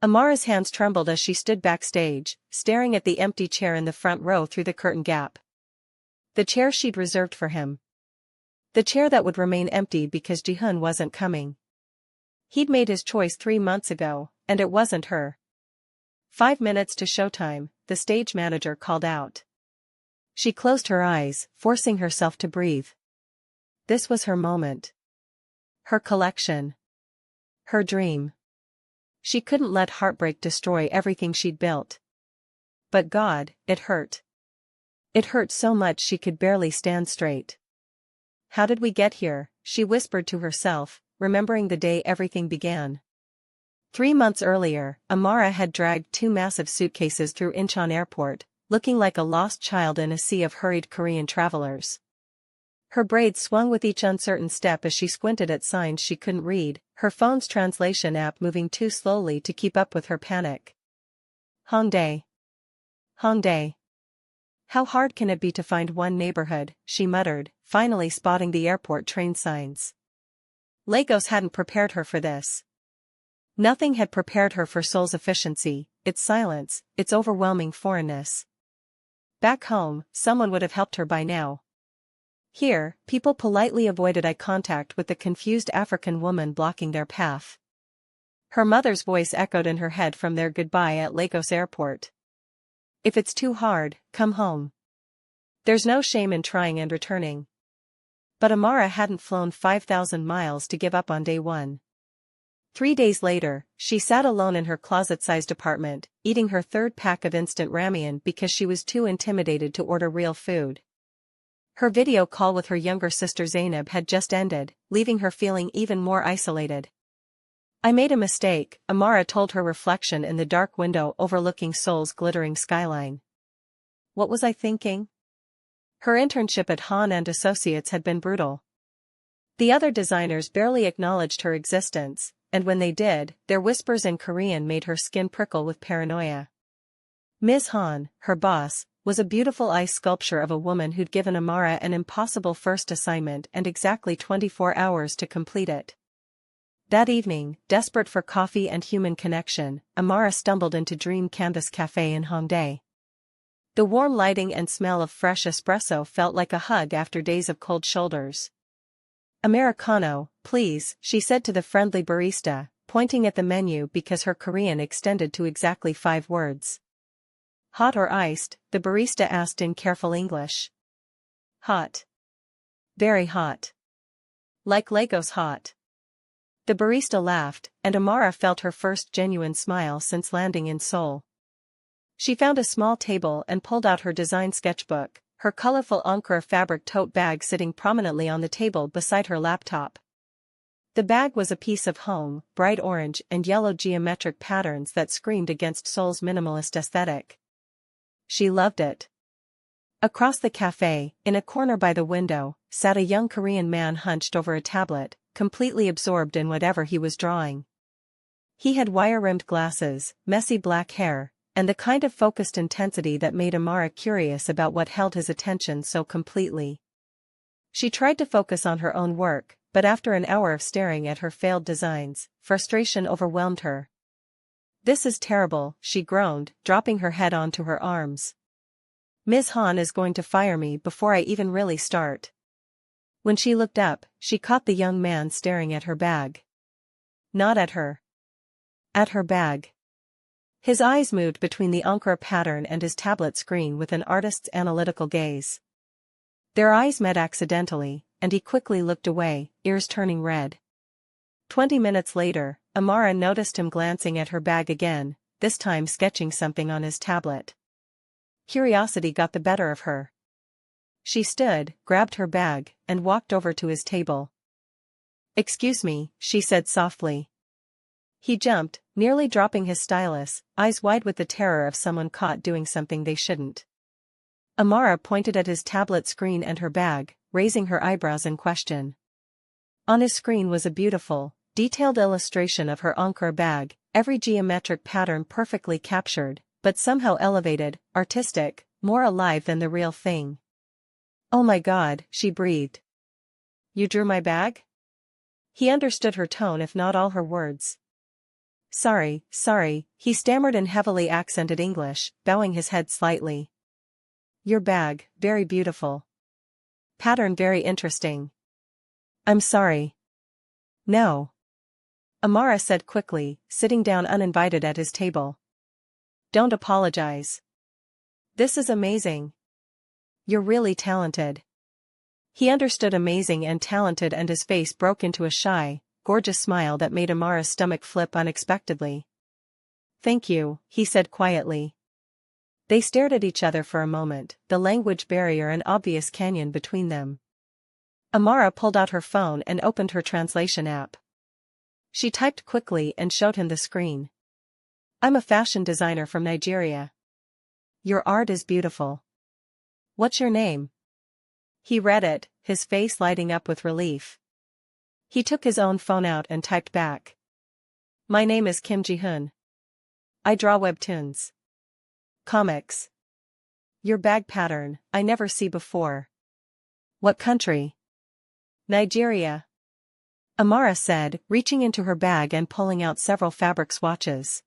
Amara's hands trembled as she stood backstage, staring at the empty chair in the front row through the curtain gap. The chair she'd reserved for him. The chair that would remain empty because Jihoon wasn't coming. He'd made his choice 3 months ago, and it wasn't her. 5 minutes to showtime, the stage manager called out. She closed her eyes, forcing herself to breathe. This was her moment. Her collection. Her dream. She couldn't let heartbreak destroy everything she'd built. But God, it hurt. It hurt so much she could barely stand straight. How did we get here? She whispered to herself, remembering the day everything began. 3 months earlier, Amara had dragged 2 massive suitcases through Incheon Airport, looking like a lost child in a sea of hurried Korean travelers. Her braids swung with each uncertain step as she squinted at signs she couldn't read, her phone's translation app moving too slowly to keep up with her panic. Hongdae. Hongdae. How hard can it be to find one neighborhood, she muttered, finally spotting the airport train signs. Lagos hadn't prepared her for this. Nothing had prepared her for Seoul's efficiency, its silence, its overwhelming foreignness. Back home, someone would have helped her by now. Here, people politely avoided eye contact with the confused African woman blocking their path. Her mother's voice echoed in her head from their goodbye at Lagos Airport. If it's too hard, come home. There's no shame in trying and returning. But Amara hadn't flown 5,000 miles to give up on day one. 3 days later, she sat alone in her closet-sized apartment, eating her 3rd pack of instant ramen because she was too intimidated to order real food. Her video call with her younger sister Zainab had just ended, leaving her feeling even more isolated. I made a mistake, Amara told her reflection in the dark window overlooking Seoul's glittering skyline. What was I thinking? Her internship at Han and Associates had been brutal. The other designers barely acknowledged her existence, and when they did, their whispers in Korean made her skin prickle with paranoia. Ms. Han, her boss, was a beautiful ice sculpture of a woman who'd given Amara an impossible first assignment and exactly 24 hours to complete it. That evening, desperate for coffee and human connection, Amara stumbled into Dream Canvas Café in Hongdae. The warm lighting and smell of fresh espresso felt like a hug after days of cold shoulders. Americano, please, she said to the friendly barista, pointing at the menu because her Korean extended to exactly 5 words. Hot or iced? The barista asked in careful English. Hot. Very hot. Like Lagos hot. The barista laughed, and Amara felt her first genuine smile since landing in Seoul. She found a small table and pulled out her design sketchbook, her colorful Ankara fabric tote bag sitting prominently on the table beside her laptop. The bag was a piece of home, bright orange and yellow geometric patterns that screamed against Seoul's minimalist aesthetic. She loved it. Across the cafe, in a corner by the window, sat a young Korean man hunched over a tablet, completely absorbed in whatever he was drawing. He had wire-rimmed glasses, messy black hair, and the kind of focused intensity that made Amara curious about what held his attention so completely. She tried to focus on her own work, but after an hour of staring at her failed designs, frustration overwhelmed her. This is terrible, she groaned, dropping her head onto her arms. Ms. Han is going to fire me before I even really start. When she looked up, she caught the young man staring at her bag. Not at her. At her bag. His eyes moved between the Ankara pattern and his tablet screen with an artist's analytical gaze. Their eyes met accidentally, and he quickly looked away, ears turning red. 20 minutes later, Amara noticed him glancing at her bag again, this time sketching something on his tablet. Curiosity got the better of her. She stood, grabbed her bag, and walked over to his table. "Excuse me," she said softly. He jumped, nearly dropping his stylus, eyes wide with the terror of someone caught doing something they shouldn't. Amara pointed at his tablet screen and her bag, raising her eyebrows in question. On his screen was a beautiful, detailed illustration of her Ankara bag, every geometric pattern perfectly captured, but somehow elevated, artistic, more alive than the real thing. "Oh my God," she breathed. "You drew my bag?" He understood her tone if not all her words. Sorry, he stammered in heavily accented English, bowing his head slightly. Your bag, very beautiful. Pattern very interesting. I'm sorry. No. Amara said quickly, sitting down uninvited at his table. Don't apologize. This is amazing. You're really talented. He understood amazing and talented, and his face broke into a shy, gorgeous smile that made Amara's stomach flip unexpectedly. Thank you, he said quietly. They stared at each other for a moment, the language barrier an obvious canyon between them. Amara pulled out her phone and opened her translation app. She typed quickly and showed him the screen. I'm a fashion designer from Nigeria. Your art is beautiful. What's your name? He read it, his face lighting up with relief. He took his own phone out and typed back. My name is Jihoon. I draw webtoons. Comics. Your bag pattern, I never see before. What country? Nigeria. Amara said, reaching into her bag and pulling out several fabric swatches.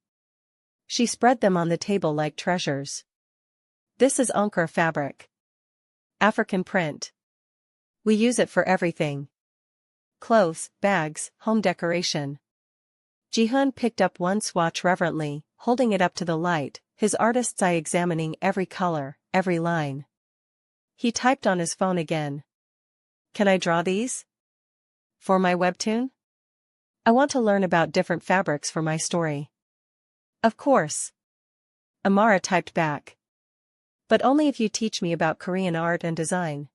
She spread them on the table like treasures. This is Ankara fabric. African print. We use it for everything. Clothes, bags, home decoration. Jihoon picked up one swatch reverently, holding it up to the light, his artist's eye examining every color, every line. He typed on his phone again. Can I draw these? For my webtoon? I want to learn about different fabrics for my story. Of course. Amara typed back. But only if you teach me about Korean art and design.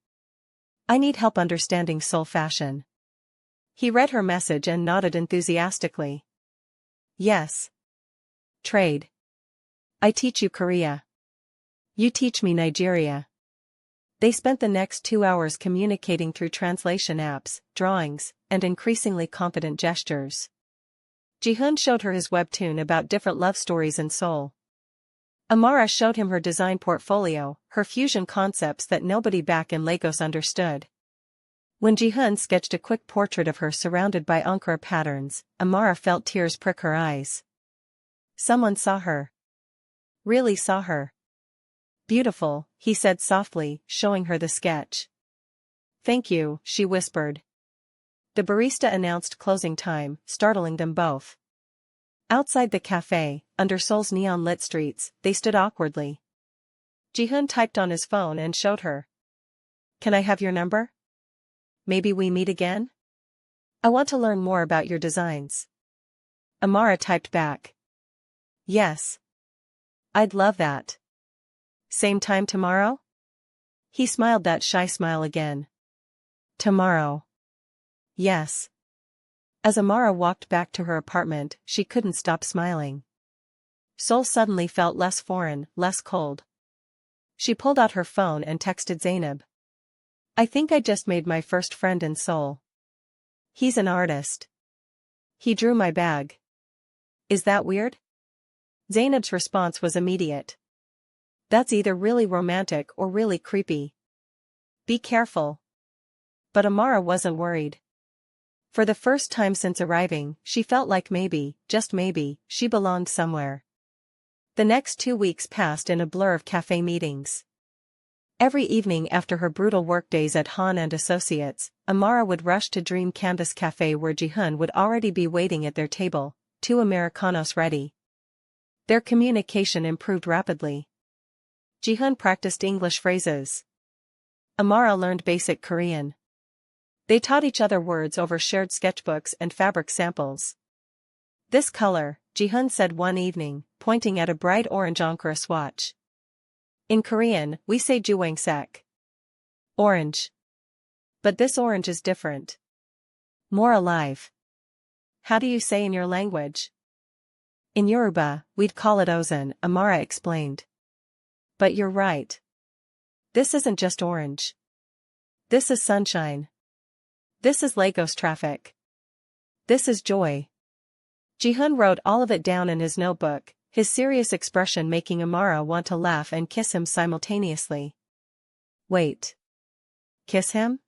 I need help understanding Seoul fashion. He read her message and nodded enthusiastically. Yes. Trade. I teach you Korea. You teach me Nigeria. They spent the next 2 hours communicating through translation apps, drawings, and increasingly confident gestures. Jihoon showed her his webtoon about different love stories in Seoul. Amara showed him her design portfolio, her fusion concepts that nobody back in Lagos understood. When Jihoon sketched a quick portrait of her surrounded by Ankara patterns, Amara felt tears prick her eyes. Someone saw her. Really saw her. Beautiful, he said softly, showing her the sketch. Thank you, she whispered. The barista announced closing time, startling them both. Outside the café, under Seoul's neon-lit streets, they stood awkwardly. Jihoon typed on his phone and showed her. Can I have your number? Maybe we meet again? I want to learn more about your designs. Amara typed back. Yes. I'd love that. Same time tomorrow? He smiled that shy smile again. Tomorrow. Yes. As Amara walked back to her apartment, she couldn't stop smiling. Seoul suddenly felt less foreign, less cold. She pulled out her phone and texted Zainab. I think I just made my first friend in Seoul. He's an artist. He drew my bag. Is that weird? Zainab's response was immediate. That's either really romantic or really creepy. Be careful. But Amara wasn't worried. For the first time since arriving, she felt like maybe, just maybe, she belonged somewhere. The next 2 weeks passed in a blur of cafe meetings. Every evening after her brutal workdays at Han and Associates, Amara would rush to Dream Canvas Cafe where Jihoon would already be waiting at their table, 2 Americanos ready. Their communication improved rapidly. Jihoon practiced English phrases. Amara learned basic Korean. They taught each other words over shared sketchbooks and fabric samples. This color, Jihoon said one evening, pointing at a bright orange Ankara swatch. In Korean, we say juwangsek. Orange. But this orange is different. More alive. How do you say in your language? In Yoruba, we'd call it ozan, Amara explained. But you're right. This isn't just orange. This is sunshine. This is Lagos traffic. This is joy. Jihoon wrote all of it down in his notebook, his serious expression making Amara want to laugh and kiss him simultaneously. Wait. Kiss him?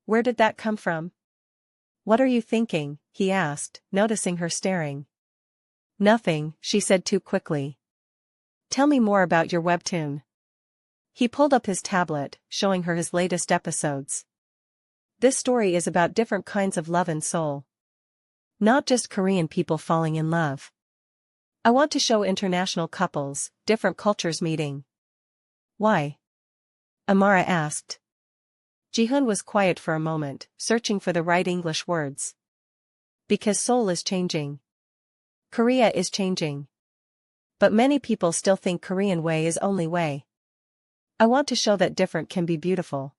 Where did that come from? What are you thinking? He asked, noticing her staring. Nothing, she said too quickly. Tell me more about your webtoon. He pulled up his tablet, showing her his latest episodes. This story is about different kinds of love in Seoul. Not just Korean people falling in love. I want to show international couples, different cultures meeting. Why? Amara asked. Jihoon was quiet for a moment, searching for the right English words. Because Seoul is changing. Korea is changing. But many people still think Korean way is only way. I want to show that different can be beautiful.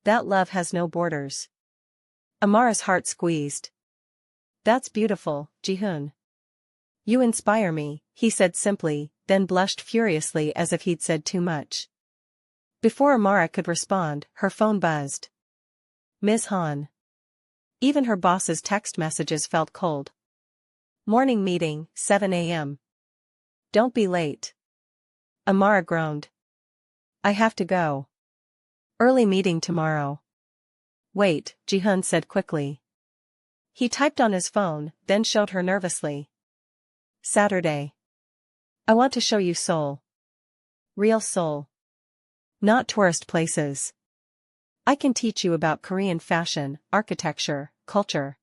That love has no borders. Amara's heart squeezed. That's beautiful, Jihoon. You inspire me, he said simply, then blushed furiously as if he'd said too much. Before Amara could respond, her phone buzzed. Ms. Han. Even her boss's text messages felt cold. Morning meeting, 7 a.m. Don't be late. Amara groaned. I have to go. Early meeting tomorrow. Wait, Jihoon said quickly. He typed on his phone, then showed her nervously. Saturday. I want to show you Seoul. Real Seoul. Not tourist places. I can teach you about Korean fashion, architecture, culture.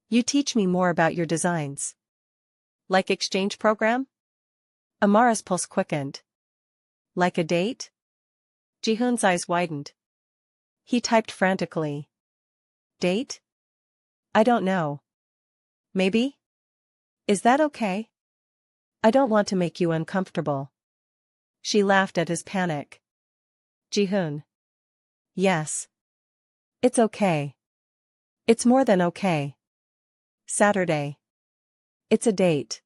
You teach me more about your designs. Like exchange program? Amara's pulse quickened. Like a date? Jihoon's eyes widened. He typed frantically. Date? I don't know. Maybe? Is that okay? I don't want to make you uncomfortable. She laughed at his panic. Jihoon. Yes. It's okay. It's more than okay. Saturday. It's a date.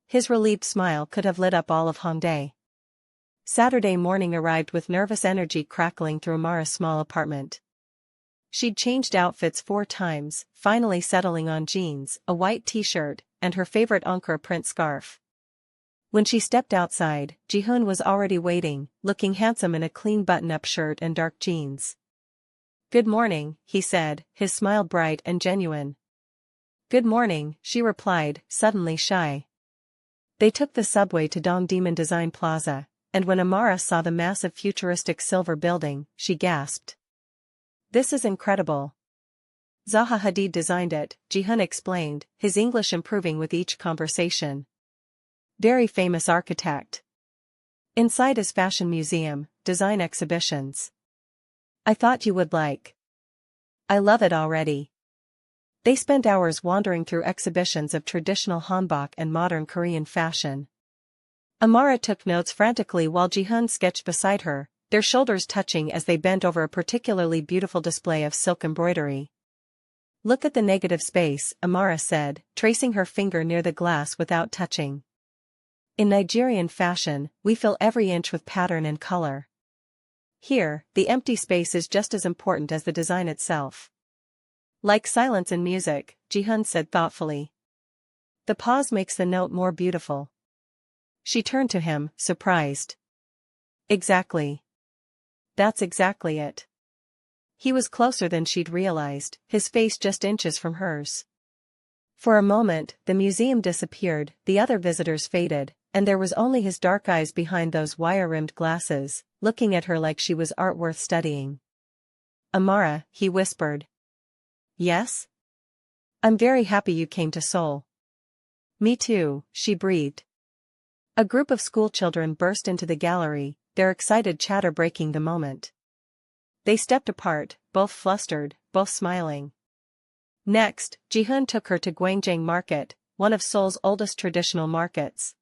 His relieved smile could have lit up all of Hongdae. Saturday morning arrived with nervous energy crackling through Amara's small apartment. She'd changed outfits 4 times, finally settling on jeans, a white t-shirt, and her favorite Ankara print scarf. When she stepped outside, Jihoon was already waiting, looking handsome in a clean button-up shirt and dark jeans. Good morning, he said, his smile bright and genuine. Good morning, she replied, suddenly shy. They took the subway to Dongdaemun Design Plaza, and when Amara saw the massive futuristic silver building, she gasped. This is incredible. Zaha Hadid designed it, Jihoon explained, his English improving with each conversation. Very famous architect. Inside is fashion museum, design exhibitions. I thought you would like. I love it already. They spent hours wandering through exhibitions of traditional hanbok and modern Korean fashion. Amara took notes frantically while Jihoon sketched beside her, their shoulders touching as they bent over a particularly beautiful display of silk embroidery. Look at the negative space, Amara said, tracing her finger near the glass without touching. In Nigerian fashion, we fill every inch with pattern and color. Here, the empty space is just as important as the design itself. Like silence in music, Jihoon said thoughtfully. The pause makes the note more beautiful. She turned to him, surprised. Exactly. That's exactly it. He was closer than she'd realized, his face just inches from hers. For a moment, the museum disappeared, the other visitors faded, and there was only his dark eyes behind those wire-rimmed glasses, looking at her like she was art worth studying. Amara, he whispered. Yes? I'm very happy you came to Seoul. Me too, she breathed. A group of schoolchildren burst into the gallery, their excited chatter breaking the moment. They stepped apart, both flustered, both smiling. Next, Jihoon took her to Gwangjang Market, one of Seoul's oldest traditional markets.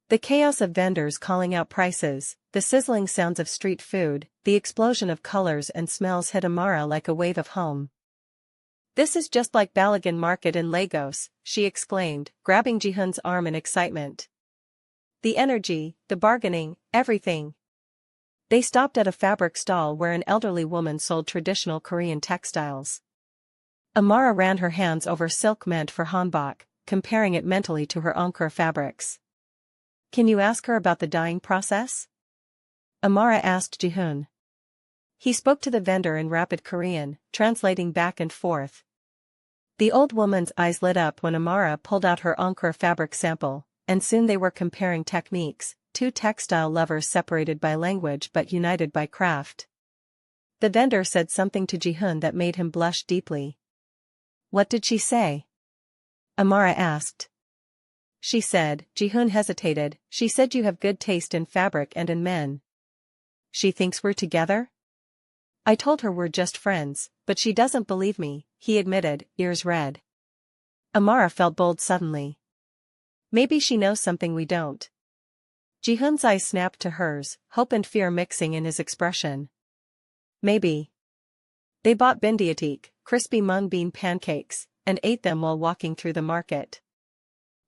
The chaos of vendors calling out prices, the sizzling sounds of street food, the explosion of colors and smells hit Amara like a wave of home. This is just like Balagan Market in Lagos, she exclaimed, grabbing Jihoon's arm in excitement. The energy, the bargaining, everything. They stopped at a fabric stall where an elderly woman sold traditional Korean textiles. Amara ran her hands over silk meant for hanbok, comparing it mentally to her Ankara fabrics. Can you ask her about the dyeing process? Amara asked Jihoon. He spoke to the vendor in rapid Korean, translating back and forth. The old woman's eyes lit up when Amara pulled out her Encore fabric sample, and soon they were comparing techniques, two textile lovers separated by language but united by craft. The vendor said something to Jihoon that made him blush deeply. What did she say? Amara asked. She said, Jihoon hesitated, she said you have good taste in fabric and in men. She thinks we're together? I told her we're just friends, but she doesn't believe me, he admitted, ears red. Amara felt bold suddenly. Maybe she knows something we don't. Jihoon's eyes snapped to hers, hope and fear mixing in his expression. Maybe. They bought bindiotik, crispy mung bean pancakes, and ate them while walking through the market.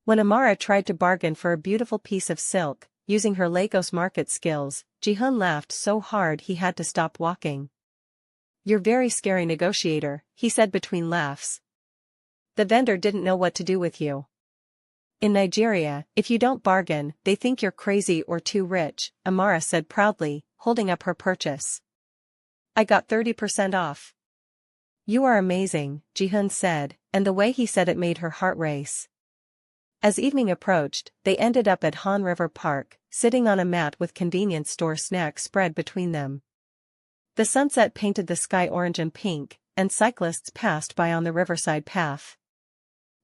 When Amara tried to bargain for a beautiful piece of silk, using her Lagos market skills, Jihoon laughed so hard he had to stop walking. You're very scary negotiator, he said between laughs. The vendor didn't know what to do with you. In Nigeria, if you don't bargain, they think you're crazy or too rich, Amara said proudly, holding up her purchase. I got 30% off. You are amazing, Jihoon said, and the way he said it made her heart race. As evening approached, they ended up at Han River Park, sitting on a mat with convenience store snacks spread between them. The sunset painted the sky orange and pink, and cyclists passed by on the riverside path.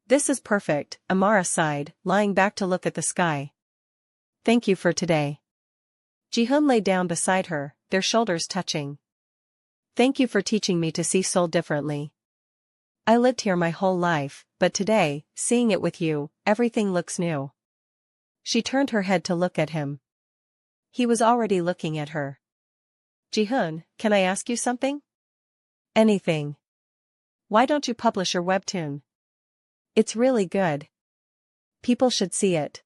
This is perfect, Amara sighed, lying back to look at the sky. Thank you for today. Jihoon lay down beside her, their shoulders touching. Thank you for teaching me to see Seoul differently. I lived here my whole life, but today, seeing it with you, everything looks new. She turned her head to look at him. He was already looking at her. Jihoon, can I ask you something? Anything. Why don't you publish your webtoon? It's really good. People should see it.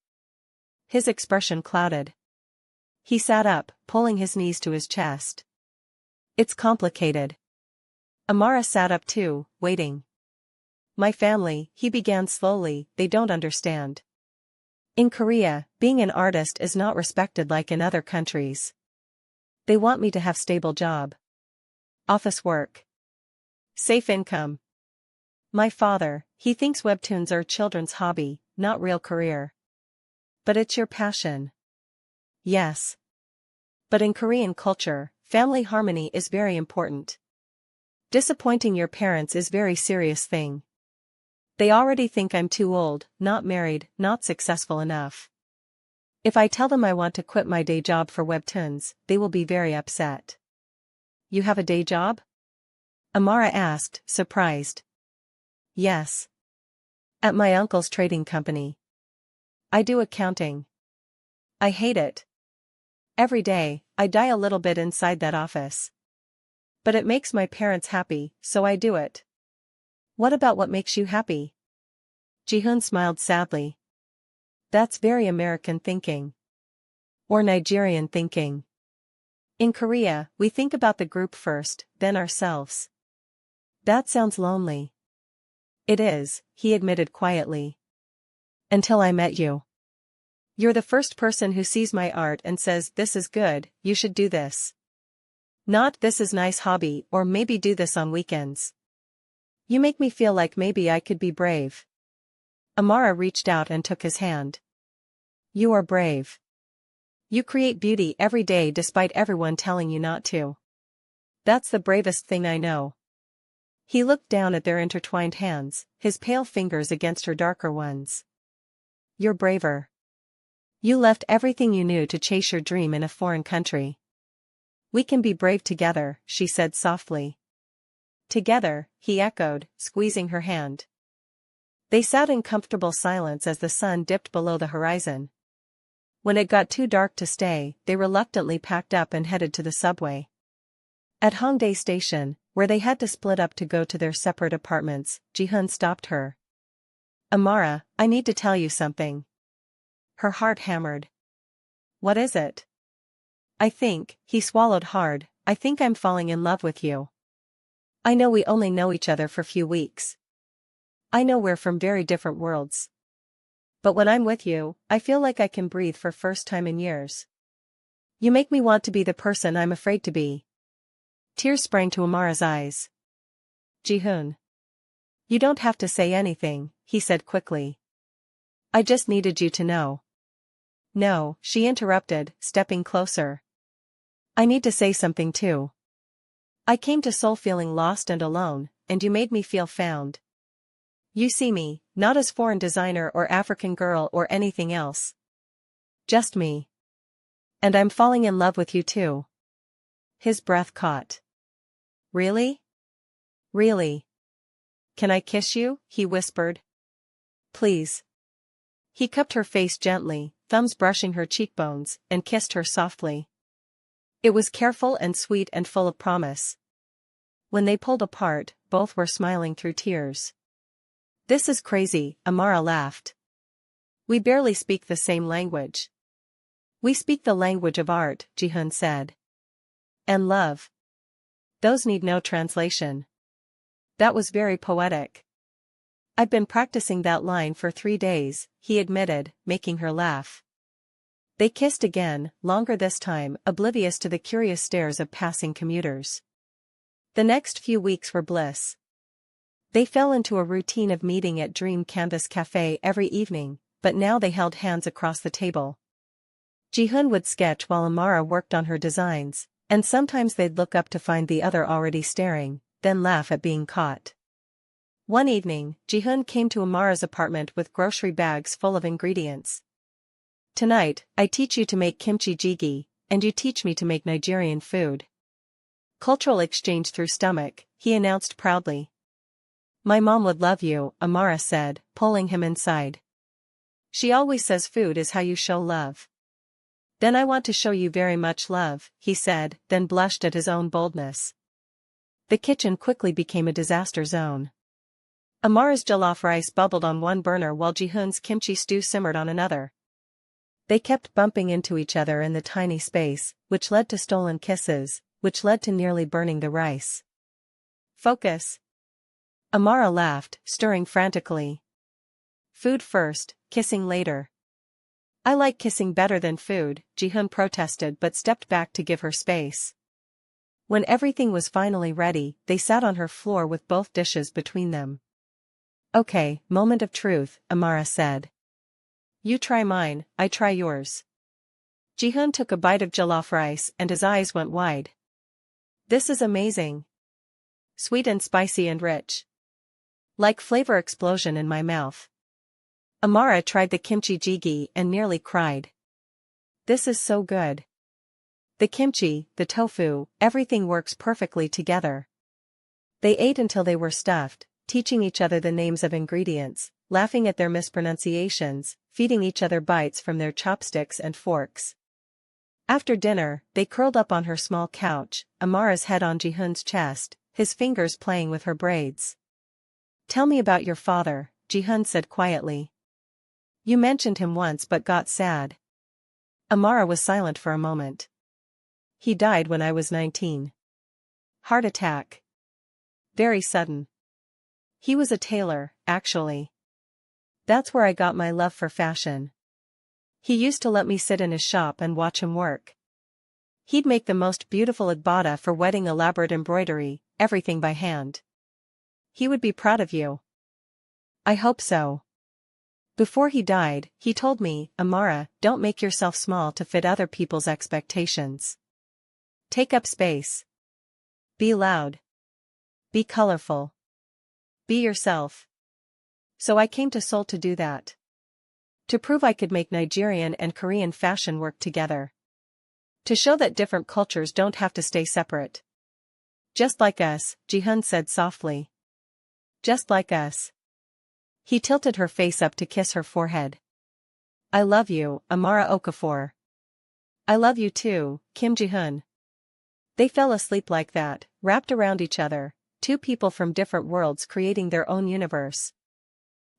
His expression clouded. He sat up, pulling his knees to his chest. It's complicated. Amara sat up too, waiting. My family, he began slowly, they don't understand. In Korea, being an artist is not respected like in other countries. They want me to have stable job. Office work. Safe income. My father, he thinks webtoons are children's hobby, not real career. But it's your passion. Yes. But in Korean culture, family harmony is very important. Disappointing your parents is very serious thing. They already think I'm too old, not married, not successful enough. If I tell them I want to quit my day job for webtoons, they will be very upset. You have a day job? Amara asked, surprised. Yes. At my uncle's trading company. I do accounting. I hate it. Every day, I die a little bit inside that office. But it makes my parents happy, so I do it. What about what makes you happy? Jihoon smiled sadly. That's very American thinking. Or Nigerian thinking. In Korea, we think about the group first, then ourselves. That sounds lonely. It is, he admitted quietly. Until I met you. You're the first person who sees my art and says this is good, you should do this. Not this is nice hobby or maybe do this on weekends. You make me feel like maybe I could be brave. Amara reached out and took his hand. You are brave. You create beauty every day despite everyone telling you not to. That's the bravest thing I know. He looked down at their intertwined hands, his pale fingers against her darker ones. You're braver. You left everything you knew to chase your dream in a foreign country. We can be brave together, she said softly. Together, he echoed, squeezing her hand. They sat in comfortable silence as the sun dipped below the horizon. When it got too dark to stay, they reluctantly packed up and headed to the subway. At Hongdae Station, where they had to split up to go to their separate apartments, Jihoon stopped her. Amara, I need to tell you something. Her heart hammered. What is it? I think, he swallowed hard, I think I'm falling in love with you. I know we only know each other for a few weeks. I know we're from very different worlds. But when I'm with you, I feel like I can breathe for first time in years. You make me want to be the person I'm afraid to be. Tears sprang to Amara's eyes. Jihoon. You don't have to say anything, he said quickly. I just needed you to know. No, she interrupted, stepping closer. I need to say something too. I came to Seoul feeling lost and alone, and you made me feel found. You see me, not as foreign designer or African girl or anything else. Just me. And I'm falling in love with you too. His breath caught. Really? Really? Can I kiss you? He whispered. Please. He cupped her face gently, thumbs brushing her cheekbones, and kissed her softly. It was careful and sweet and full of promise. When they pulled apart, both were smiling through tears. This is crazy, Amara laughed. We barely speak the same language. We speak the language of art, Jihoon said. And love. Those need no translation. That was very poetic. I've been practicing that line for 3 days, he admitted, making her laugh. They kissed again, longer this time, oblivious to the curious stares of passing commuters. The next few weeks were bliss. They fell into a routine of meeting at Dream Canvas Cafe every evening, but now they held hands across the table. Jihoon would sketch while Amara worked on her designs, and sometimes they'd look up to find the other already staring, then laugh at being caught. One evening, Jihoon came to Amara's apartment with grocery bags full of ingredients. Tonight, I teach you to make kimchi jjigae, and you teach me to make Nigerian food. Cultural exchange through stomach, he announced proudly. My mom would love you, Amara said, pulling him inside. She always says food is how you show love. Then I want to show you very much love, he said, then blushed at his own boldness. The kitchen quickly became a disaster zone. Amara's jollof rice bubbled on one burner while Jihoon's kimchi stew simmered on another. They kept bumping into each other in the tiny space, which led to stolen kisses, which led to nearly burning the rice. Focus. Amara laughed, stirring frantically. Food first, kissing later. I like kissing better than food, Jihoon protested but stepped back to give her space. When everything was finally ready, they sat on her floor with both dishes between them. Okay, moment of truth, Amara said. You try mine, I try yours. Jihoon took a bite of jollof rice and his eyes went wide. This is amazing. Sweet and spicy and rich. Like flavor explosion in my mouth. Amara tried the kimchi jjigae and nearly cried. This is so good. The kimchi, the tofu, everything works perfectly together. They ate until they were stuffed, teaching each other the names of ingredients, laughing at their mispronunciations, feeding each other bites from their chopsticks and forks. After dinner, they curled up on her small couch, Amara's head on Jihoon's chest, his fingers playing with her braids. Tell me about your father, Jihoon said quietly. You mentioned him once but got sad. Amara was silent for a moment. He died when I was 19. Heart attack. Very sudden. He was a tailor, actually. That's where I got my love for fashion. He used to let me sit in his shop and watch him work. He'd make the most beautiful agbada for wedding, elaborate embroidery, everything by hand. He would be proud of you. I hope so. Before he died, he told me, Amara, don't make yourself small to fit other people's expectations. Take up space. Be loud. Be colorful. Be yourself. So I came to Seoul to do that. To prove I could make Nigerian and Korean fashion work together. To show that different cultures don't have to stay separate. Just like us, Jihoon said softly. Just like us. He tilted her face up to kiss her forehead. I love you, Amara Okafor. I love you too, Kim Jihoon. They fell asleep like that, wrapped around each other, two people from different worlds creating their own universe.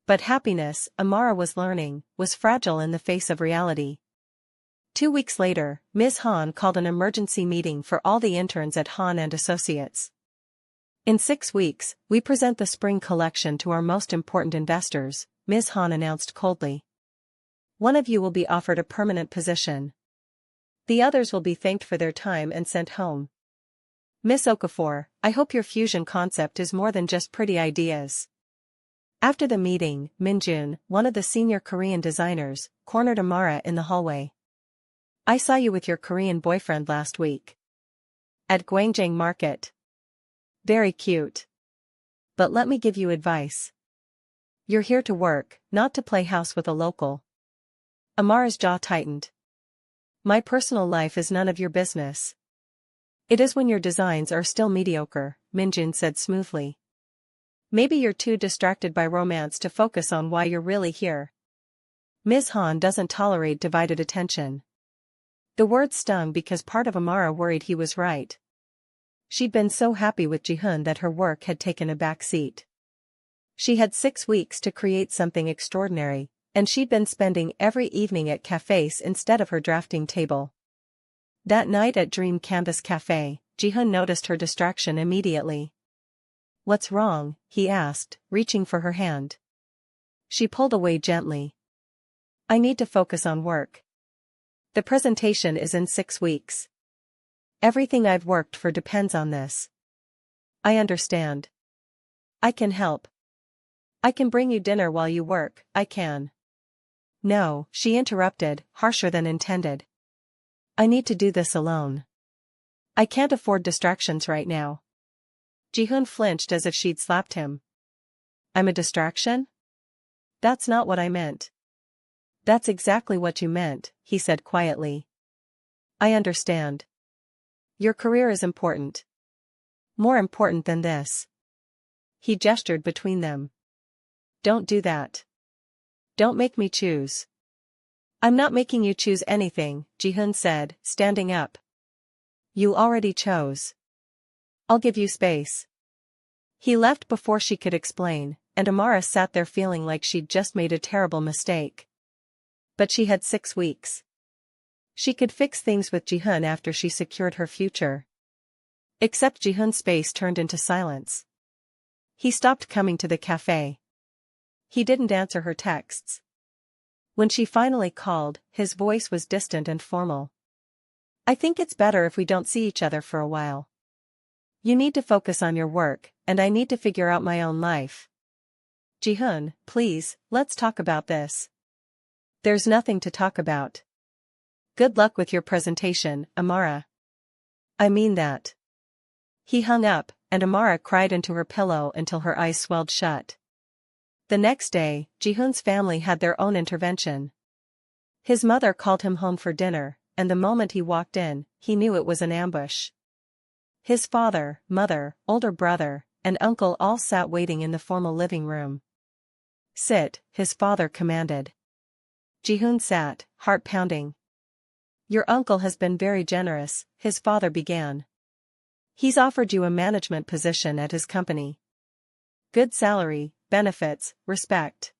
But happiness, Amara was learning, was fragile in the face of reality. 2 weeks later, Ms. Han called an emergency meeting for all the interns at Han and Associates. In 6 weeks, we present the spring collection to our most important investors, Ms. Han announced coldly. One of you will be offered a permanent position. The others will be thanked for their time and sent home. Miss Okafor, I hope your fusion concept is more than just pretty ideas. After the meeting, Minjun, one of the senior Korean designers, cornered Amara in the hallway. I saw you with your Korean boyfriend last week. At Gwangjang Market. Very cute. But let me give you advice. You're here to work, not to play house with a local. Amara's jaw tightened. My personal life is none of your business. It is when your designs are still mediocre, Minjun said smoothly. Maybe you're too distracted by romance to focus on why you're really here. Ms. Han doesn't tolerate divided attention. The words stung because part of Amara worried he was right. She'd been so happy with Jihoon that her work had taken a back seat. She had 6 weeks to create something extraordinary, and she'd been spending every evening at cafés instead of her drafting table. That night at Dream Canvas Cafe, Jihoon noticed her distraction immediately. What's wrong? He asked, reaching for her hand. She pulled away gently. I need to focus on work. The presentation is in 6 weeks. Everything I've worked for depends on this. I understand. I can help. I can bring you dinner while you work, I can. No, she interrupted, harsher than intended. I need to do this alone. I can't afford distractions right now. Jihoon flinched as if she'd slapped him. I'm a distraction? That's not what I meant. That's exactly what you meant, he said quietly. I understand. Your career is important. More important than this. He gestured between them. Don't do that. Don't make me choose. I'm not making you choose anything, Jihoon said, standing up. You already chose. I'll give you space. He left before she could explain, and Amara sat there feeling like she'd just made a terrible mistake. But she had 6 weeks. She could fix things with Jihoon after she secured her future. Except Jihoon's space turned into silence. He stopped coming to the cafe. He didn't answer her texts. When she finally called, his voice was distant and formal. I think it's better if we don't see each other for a while. You need to focus on your work, and I need to figure out my own life. Jihoon, please, let's talk about this. There's nothing to talk about. Good luck with your presentation, Amara. I mean that. He hung up, and Amara cried into her pillow until her eyes swelled shut. The next day, Jihoon's family had their own intervention. His mother called him home for dinner, and the moment he walked in, he knew it was an ambush. His father, mother, older brother, and uncle all sat waiting in the formal living room. Sit, his father commanded. Jihoon sat, heart pounding. Your uncle has been very generous, his father began. He's offered you a management position at his company. Good salary, benefits, respect.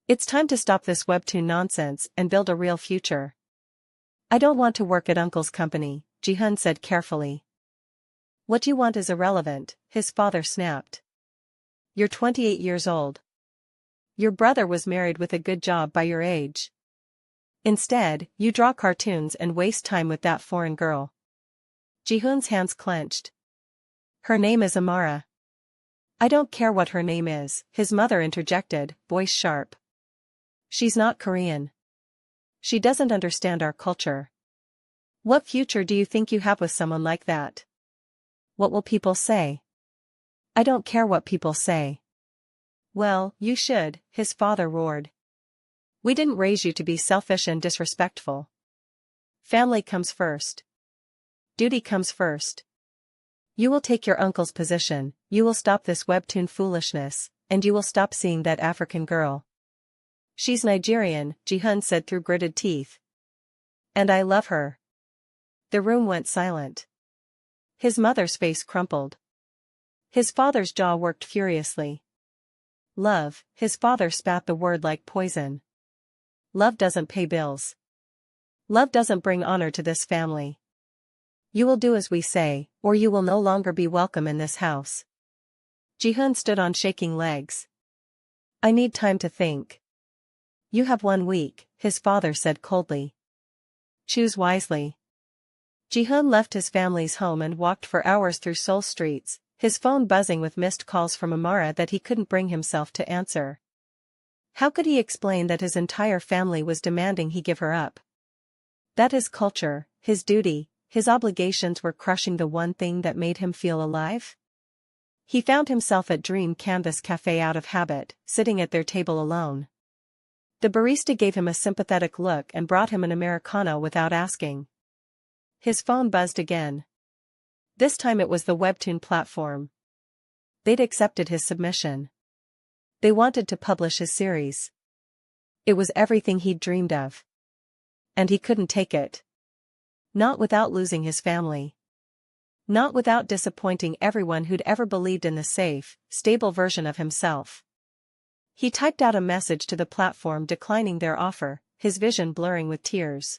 It's time to stop this webtoon nonsense and build a real future. I don't want to work at uncle's company, Jihoon said carefully. What you want is irrelevant, his father snapped. You're 28 years old. Your brother was married with a good job by your age. Instead, you draw cartoons and waste time with that foreign girl. Jihoon's hands clenched. Her name is Amara. I don't care what her name is, his mother interjected, voice sharp. She's not Korean. She doesn't understand our culture. What future do you think you have with someone like that? What will people say? I don't care what people say. Well, you should, his father roared. We didn't raise you to be selfish and disrespectful. Family comes first. Duty comes first. You will take your uncle's position, you will stop this webtoon foolishness, and you will stop seeing that African girl. She's Nigerian, Jihoon said through gritted teeth. And I love her. The room went silent. His mother's face crumpled. His father's jaw worked furiously. Love, his father spat the word like poison. Love doesn't pay bills. Love doesn't bring honor to this family. You will do as we say, or you will no longer be welcome in this house. Jihoon stood on shaking legs. I need time to think. You have 1 week, his father said coldly. Choose wisely. Jihoon left his family's home and walked for hours through Seoul streets, his phone buzzing with missed calls from Amara that he couldn't bring himself to answer. How could he explain that his entire family was demanding he give her up? That his culture, his duty, his obligations were crushing the one thing that made him feel alive? He found himself at Dream Canvas Cafe out of habit, sitting at their table alone. The barista gave him a sympathetic look and brought him an Americano without asking. His phone buzzed again. This time it was the webtoon platform. They'd accepted his submission. They wanted to publish his series. It was everything he'd dreamed of. And he couldn't take it. Not without losing his family. Not without disappointing everyone who'd ever believed in the safe, stable version of himself. He typed out a message to the platform declining their offer, his vision blurring with tears.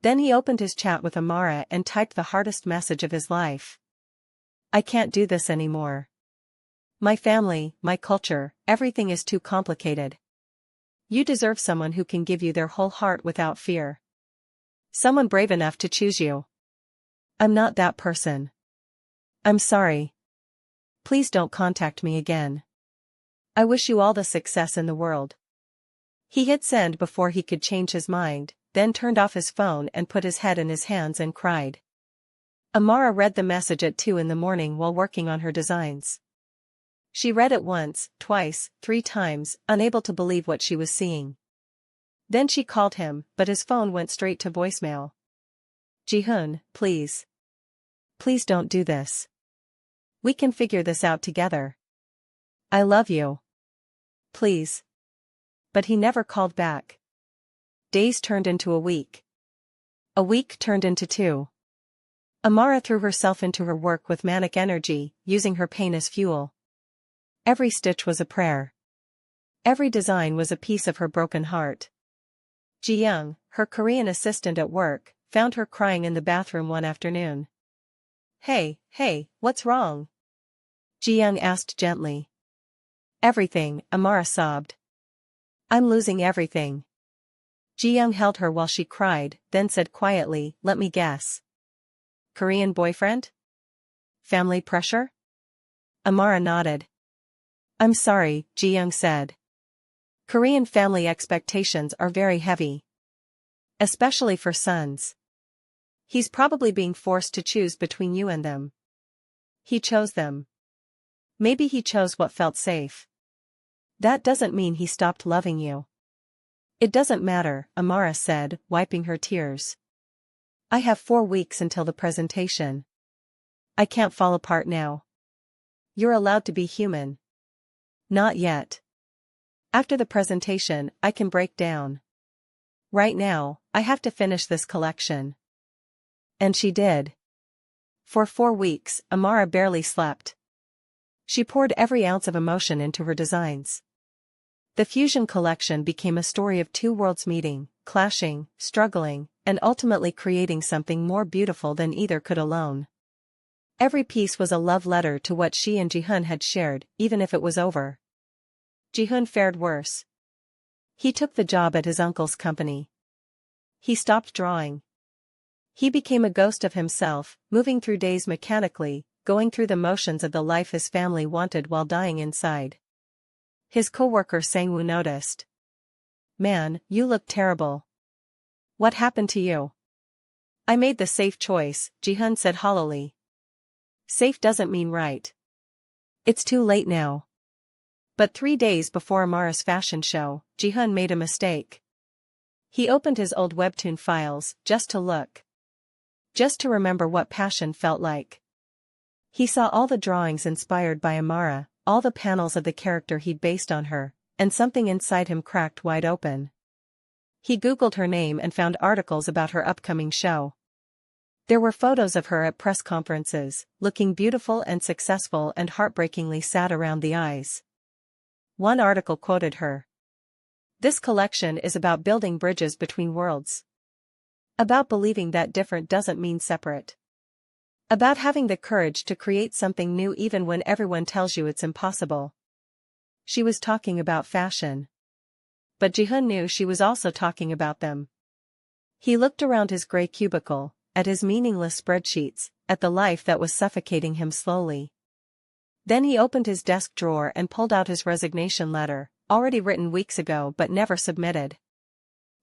Then he opened his chat with Amara and typed the hardest message of his life. I can't do this anymore. My family, my culture, everything is too complicated. You deserve someone who can give you their whole heart without fear. Someone brave enough to choose you. I'm not that person. I'm sorry. Please don't contact me again. I wish you all the success in the world. He hit send before he could change his mind, then turned off his phone and put his head in his hands and cried. Amara read the message at 2 in the morning while working on her designs. She read it once, twice, 3 times, unable to believe what she was seeing. Then she called him, but his phone went straight to voicemail. Jihoon, please. Please don't do this. We can figure this out together. I love you. Please. But he never called back. Days turned into a week. A week turned into 2. Amara threw herself into her work with manic energy, using her pain as fuel. Every stitch was a prayer. Every design was a piece of her broken heart. Jihoon, her Korean assistant at work, found her crying in the bathroom one afternoon. Hey, what's wrong? Jihoon asked gently. Everything, Amara sobbed. I'm losing everything. Jihoon held her while she cried, then said quietly, let me guess. Korean boyfriend? Family pressure? Amara nodded. I'm sorry, Jihoon said. Korean family expectations are very heavy. Especially for sons. He's probably being forced to choose between you and them. He chose them. Maybe he chose what felt safe. That doesn't mean he stopped loving you. It doesn't matter, Amara said, wiping her tears. I have 4 weeks until the presentation. I can't fall apart now. You're allowed to be human. Not yet. After the presentation, I can break down. Right now, I have to finish this collection. And she did. For 4 weeks, Amara barely slept. She poured every ounce of emotion into her designs. The Fusion collection became a story of 2 worlds meeting, clashing, struggling, and ultimately creating something more beautiful than either could alone. Every piece was a love letter to what she and Jihoon had shared, even if it was over. Jihoon fared worse. He took the job at his uncle's company. He stopped drawing. He became a ghost of himself, moving through days mechanically, going through the motions of the life his family wanted while dying inside. His co-worker Sangwoo noticed. Man, you look terrible. What happened to you? I made the safe choice, Jihoon said hollowly. Safe doesn't mean right. It's too late now. But 3 days before Amara's fashion show, Jihoon made a mistake. He opened his old webtoon files, just to look. Just to remember what passion felt like. He saw all the drawings inspired by Amara, all the panels of the character he'd based on her, and something inside him cracked wide open. He Googled her name and found articles about her upcoming show. There were photos of her at press conferences, looking beautiful and successful and heartbreakingly sad around the eyes. One article quoted her. This collection is about building bridges between worlds. About believing that different doesn't mean separate. About having the courage to create something new even when everyone tells you it's impossible. She was talking about fashion. But Jihoon knew she was also talking about them. He looked around his gray cubicle, at his meaningless spreadsheets, at the life that was suffocating him slowly. Then he opened his desk drawer and pulled out his resignation letter, already written weeks ago but never submitted.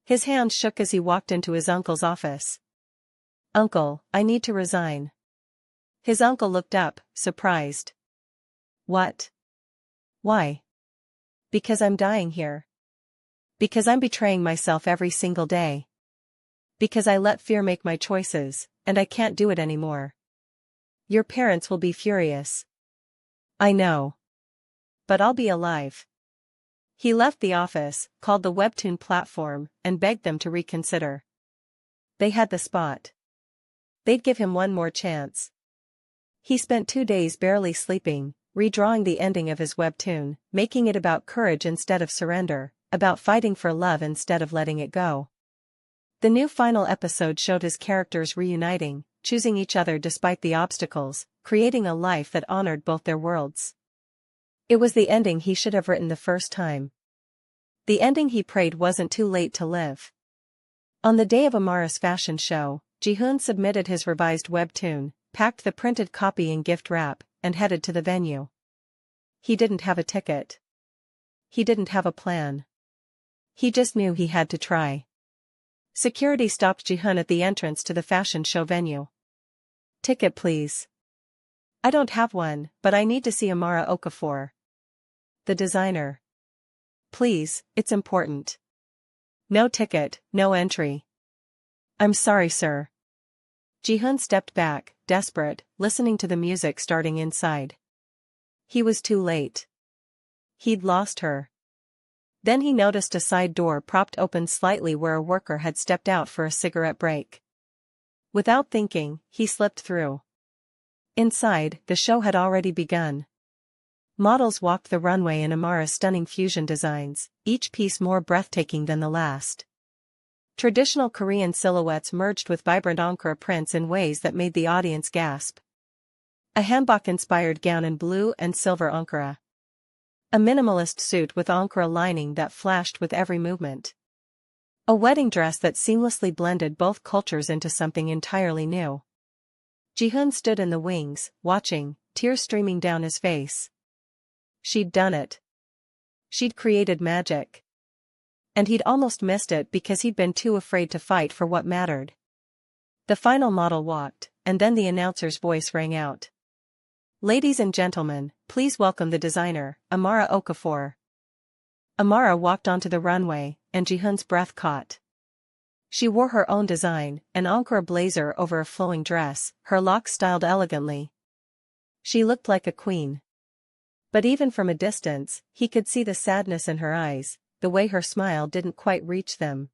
His hand shook as he walked into his uncle's office. "Uncle, I need to resign." His uncle looked up, surprised. "What? Why?" "Because I'm dying here. Because I'm betraying myself every single day. Because I let fear make my choices, and I can't do it anymore. Your parents will be furious." "I know. But I'll be alive." He left the office, called the webtoon platform, and begged them to reconsider. They had the spot. They'd give him one more chance. He spent 2 days barely sleeping, redrawing the ending of his webtoon, making it about courage instead of surrender, about fighting for love instead of letting it go. The new final episode showed his characters reuniting, choosing each other despite the obstacles, creating a life that honored both their worlds. It was the ending he should have written the first time. The ending he prayed wasn't too late to live. On the day of Amara's fashion show, Jihoon submitted his revised webtoon, packed the printed copy in gift wrap, and headed to the venue. He didn't have a ticket. He didn't have a plan. He just knew he had to try. Security stopped Jihoon at the entrance to the fashion show venue. "Ticket please." "I don't have one, but I need to see Amara Okafor." "The designer." "Please, it's important." "No ticket, no entry." "I'm sorry sir." Jihoon stepped back, desperate, listening to the music starting inside. He was too late. He'd lost her. Then he noticed a side door propped open slightly where a worker had stepped out for a cigarette break. Without thinking, he slipped through. Inside, the show had already begun. Models walked the runway in Amara's stunning fusion designs, each piece more breathtaking than the last. Traditional Korean silhouettes merged with vibrant Ankara prints in ways that made the audience gasp. A hanbok-inspired gown in blue and silver Ankara. A minimalist suit with Ankara lining that flashed with every movement. A wedding dress that seamlessly blended both cultures into something entirely new. Jihoon stood in the wings, watching, tears streaming down his face. She'd done it. She'd created magic. And he'd almost missed it because he'd been too afraid to fight for what mattered. The final model walked, and then the announcer's voice rang out. "Ladies and gentlemen, please welcome the designer, Amara Okafor." Amara walked onto the runway, and Jihoon's breath caught. She wore her own design, an Ankara blazer over a flowing dress, her locks styled elegantly. She looked like a queen. But even from a distance, he could see the sadness in her eyes, the way her smile didn't quite reach them.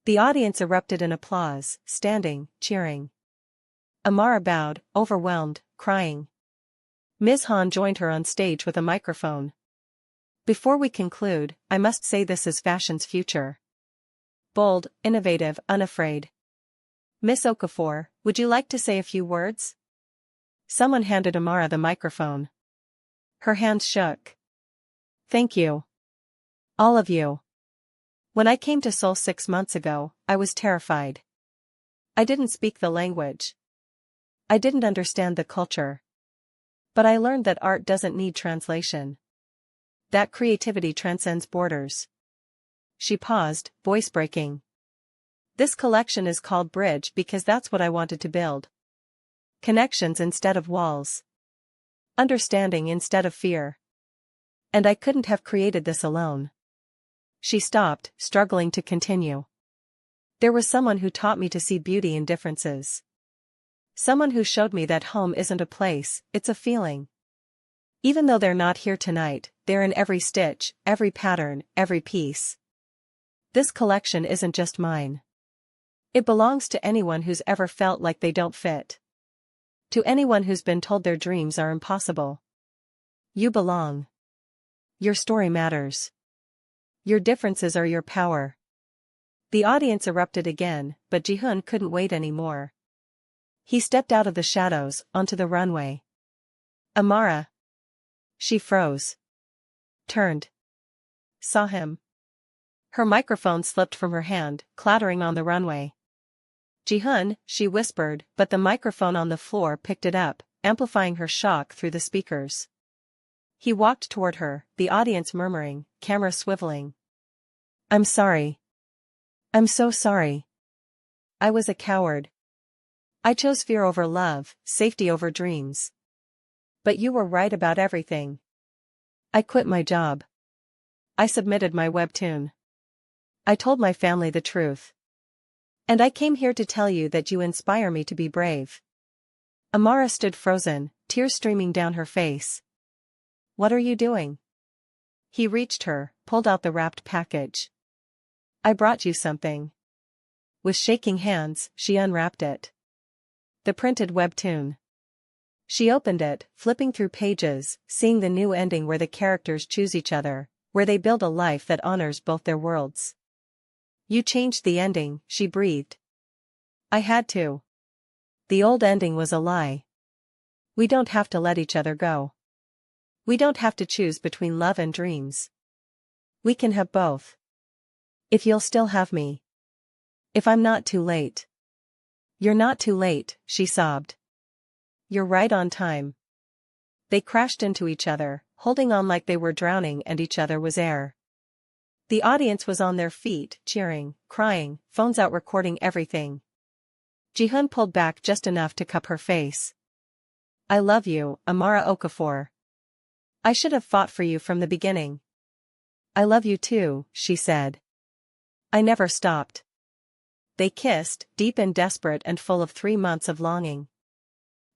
The audience erupted in applause, standing, cheering. Amara bowed, overwhelmed, crying. Ms. Han joined her on stage with a microphone. "Before we conclude, I must say this is fashion's future. Bold, innovative, unafraid. Miss Okafor, would you like to say a few words?" Someone handed Amara the microphone. Her hands shook. "Thank you. All of you. When I came to Seoul 6 months ago, I was terrified. I didn't speak the language. I didn't understand the culture. But I learned that art doesn't need translation. That creativity transcends borders." She paused, voice breaking. "This collection is called Bridge because that's what I wanted to build. Connections instead of walls. Understanding instead of fear. And I couldn't have created this alone." She stopped, struggling to continue. "There was someone who taught me to see beauty in differences. Someone who showed me that home isn't a place, it's a feeling. Even though they're not here tonight, they're in every stitch, every pattern, every piece. This collection isn't just mine. It belongs to anyone who's ever felt like they don't fit. To anyone who's been told their dreams are impossible. You belong. Your story matters. Your differences are your power." The audience erupted again, but Jihoon couldn't wait anymore. He stepped out of the shadows, onto the runway. "Amara." She froze. Turned. Saw him. Her microphone slipped from her hand, clattering on the runway. "Jihoon," she whispered, but the microphone on the floor picked it up, amplifying her shock through the speakers. He walked toward her, the audience murmuring, camera swiveling. I'm sorry. I'm so sorry. I was a coward. I chose fear over love, safety over dreams. But you were right about everything. I quit my job. I submitted my webtoon. I told my family the truth. And I came here to tell you that you inspire me to be brave. Amara stood frozen, tears streaming down her face. What are you doing? He reached her, pulled out the wrapped package. I brought you something. With shaking hands, she unwrapped it. The printed webtoon. She opened it, flipping through pages, seeing the new ending where the characters choose each other, where they build a life that honors both their worlds. You changed the ending, she breathed. I had to. The old ending was a lie. We don't have to let each other go. We don't have to choose between love and dreams. We can have both. If you'll still have me. If I'm not too late. You're not too late, she sobbed. You're right on time. They crashed into each other, holding on like they were drowning and each other was air. The audience was on their feet, cheering, crying, phones out recording everything. Jihoon pulled back just enough to cup her face. I love you, Amara Okafor. I should have fought for you from the beginning. I love you too, she said. I never stopped. They kissed, deep and desperate and full of 3 months of longing.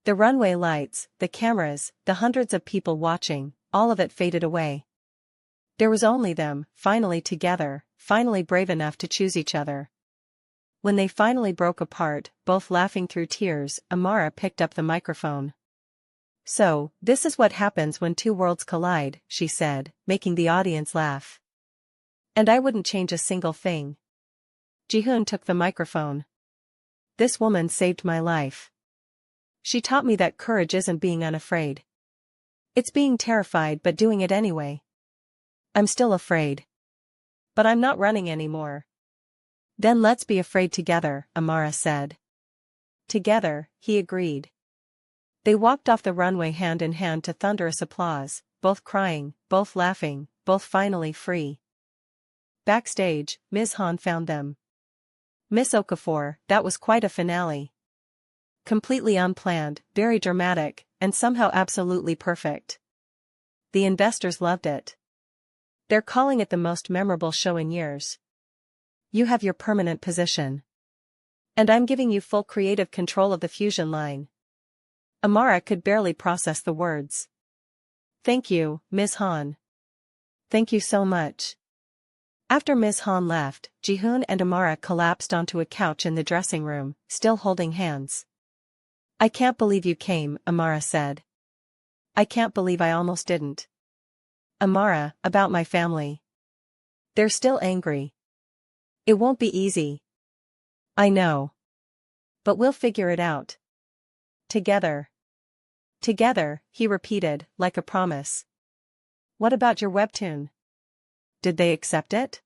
The runway lights, the cameras, the hundreds of people watching, all of it faded away. There was only them, finally together, finally brave enough to choose each other. When they finally broke apart, both laughing through tears, Amara picked up the microphone. So, this is what happens when two worlds collide, she said, making the audience laugh. And I wouldn't change a single thing. Jihoon took the microphone. This woman saved my life. She taught me that courage isn't being unafraid. It's being terrified but doing it anyway. I'm still afraid. But I'm not running anymore. Then let's be afraid together, Amara said. Together, he agreed. They walked off the runway hand in hand to thunderous applause, both crying, both laughing, both finally free. Backstage, Ms. Han found them. Miss Okafor, that was quite a finale. Completely unplanned, very dramatic, and somehow absolutely perfect. The investors loved it. They're calling it the most memorable show in years. You have your permanent position. And I'm giving you full creative control of the fusion line. Amara could barely process the words. Thank you, Ms. Han. Thank you so much. After Ms. Han left, Jihoon and Amara collapsed onto a couch in the dressing room, still holding hands. I can't believe you came, Amara said. I can't believe I almost didn't. Amara, about my family. They're still angry. It won't be easy. I know. But we'll figure it out. Together. Together, he repeated, like a promise. What about your webtoon? Did they accept it?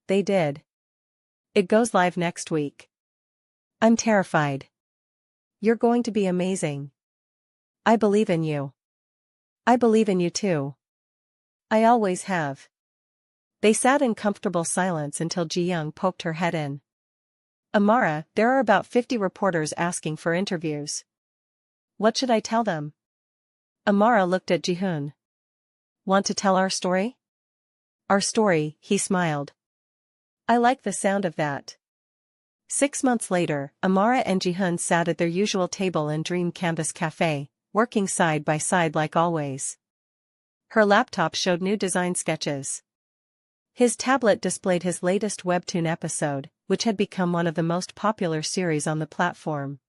They did. It goes live next week. I'm terrified. You're going to be amazing. I believe in you. I believe in you too. I always have. They sat in comfortable silence until Ji-young poked her head in. Amara, there are about 50 reporters asking for interviews. What should I tell them? Amara looked at Jihoon. Want to tell our story? Our story, he smiled. I like the sound of that. 6 months later, Amara and Jihoon sat at their usual table in Dream Canvas Cafe, working side by side like always. Her laptop showed new design sketches. His tablet displayed his latest webtoon episode, which had become one of the most popular series on the platform.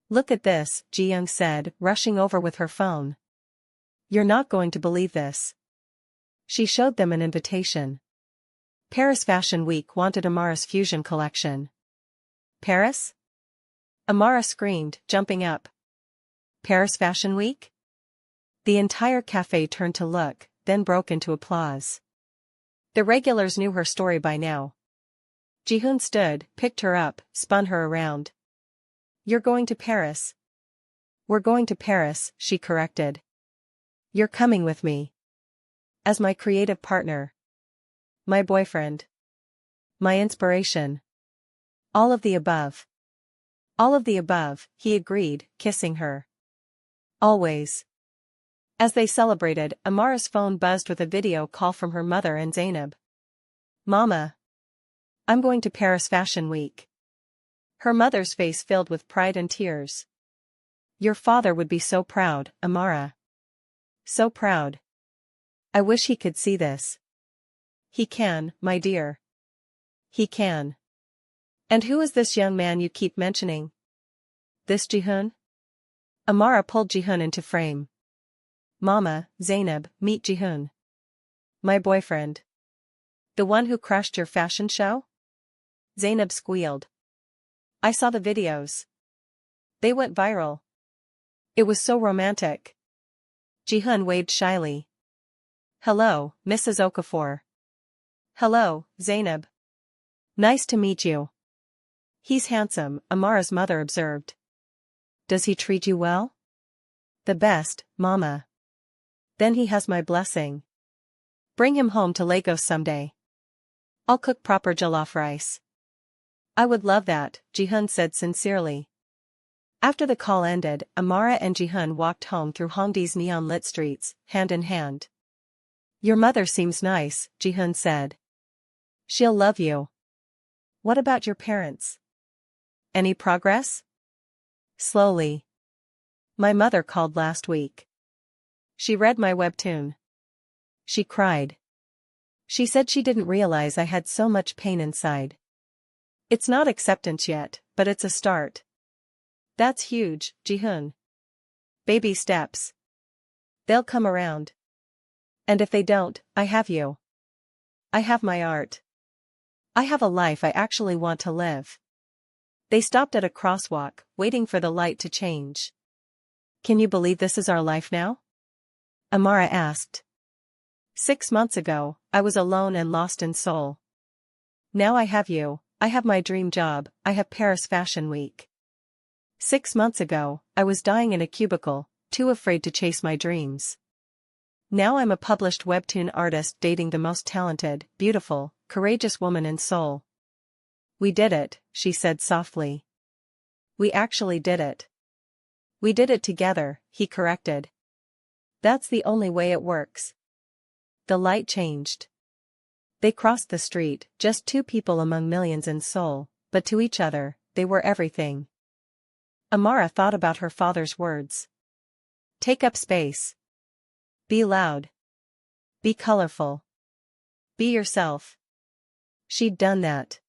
Look at this, Ji-young said, rushing over with her phone. You're not going to believe this. She showed them an invitation. Paris Fashion Week wanted Amara's fusion collection. Paris? Amara screamed, jumping up. Paris Fashion Week? The entire cafe turned to look, then broke into applause. The regulars knew her story by now. Jihoon stood, picked her up, spun her around. You're going to Paris. We're going to Paris, she corrected. You're coming with me. As my creative partner. My boyfriend. My inspiration. All of the above. All of the above, he agreed, kissing her. Always. As they celebrated, Amara's phone buzzed with a video call from her mother and Zainab. Mama. I'm going to Paris Fashion Week. Her mother's face filled with pride and tears. Your father would be so proud, Amara. So proud. I wish he could see this. He can, my dear. He can. And who is this young man you keep mentioning? This Jihoon? Amara pulled Jihoon into frame. Mama, Zainab, meet Jihoon. My boyfriend. The one who crashed your fashion show? Zainab squealed. I saw the videos. They went viral. It was so romantic. Jihoon waved shyly. Hello, Mrs. Okafor. Hello, Zainab. Nice to meet you. He's handsome, Amara's mother observed. Does he treat you well? The best, Mama. Then he has my blessing. Bring him home to Lagos someday. I'll cook proper jollof rice. I would love that, Jihoon said sincerely. After the call ended, Amara and Jihoon walked home through Hongdae's neon-lit streets, hand in hand. Your mother seems nice, Jihoon said. She'll love you. What about your parents? Any progress? Slowly. My mother called last week. She read my webtoon. She cried. She said she didn't realize I had so much pain inside. It's not acceptance yet, but it's a start. That's huge, Jihoon. Baby steps. They'll come around. And if they don't, I have you. I have my art. I have a life I actually want to live. They stopped at a crosswalk, waiting for the light to change. Can you believe this is our life now? Amara asked. 6 months ago, I was alone and lost in Seoul. Now I have you, I have my dream job, I have Paris Fashion Week. 6 months ago, I was dying in a cubicle, too afraid to chase my dreams. Now I'm a published webtoon artist dating the most talented, beautiful, courageous woman in Seoul. We did it, she said softly. We actually did it. We did it together, he corrected. That's the only way it works. The light changed. They crossed the street, just two people among millions in Seoul, but to each other, they were everything. Amara thought about her father's words. Take up space. Be loud. Be colorful. Be yourself. She'd done that.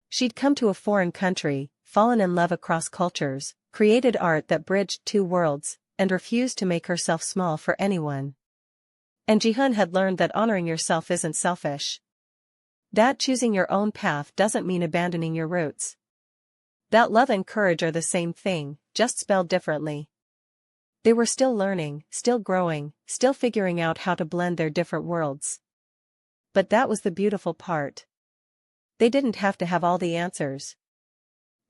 She'd come to a foreign country, fallen in love across cultures, created art that bridged two worlds, and refused to make herself small for anyone. And Jihoon had learned that honoring yourself isn't selfish. That choosing your own path doesn't mean abandoning your roots. That love and courage are the same thing, just spelled differently. They were still learning, still growing, still figuring out how to blend their different worlds. But that was the beautiful part. They didn't have to have all the answers.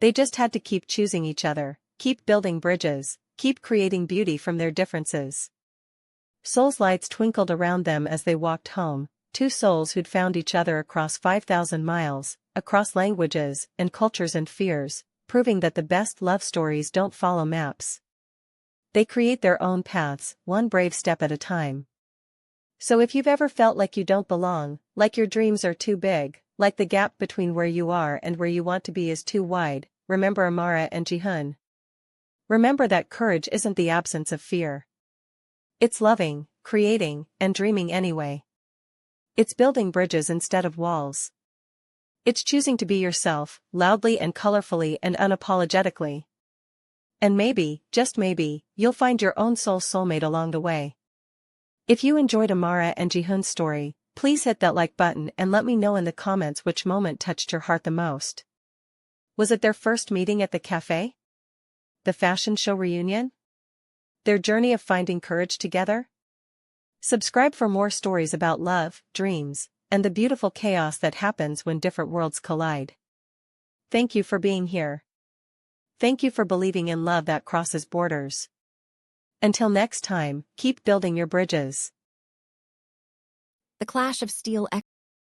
They just had to keep choosing each other, keep building bridges, keep creating beauty from their differences. Seoul's lights twinkled around them as they walked home, two souls who'd found each other across 5,000 miles, across languages and cultures and fears, proving that the best love stories don't follow maps. They create their own paths, one brave step at a time. So if you've ever felt like you don't belong, like your dreams are too big, like the gap between where you are and where you want to be is too wide, remember Amara and Jihoon. Remember that courage isn't the absence of fear. It's loving, creating, and dreaming anyway. It's building bridges instead of walls. It's choosing to be yourself, loudly and colorfully and unapologetically. And maybe, just maybe, you'll find your own soulmate along the way. If you enjoyed Amara and Jihoon's story, please hit that like button and let me know in the comments which moment touched your heart the most. Was it their first meeting at the cafe? The fashion show reunion? Their journey of finding courage together? Subscribe for more stories about love, dreams, and the beautiful chaos that happens when different worlds collide. Thank you for being here. Thank you for believing in love that crosses borders. Until next time, keep building your bridges. The clash of steel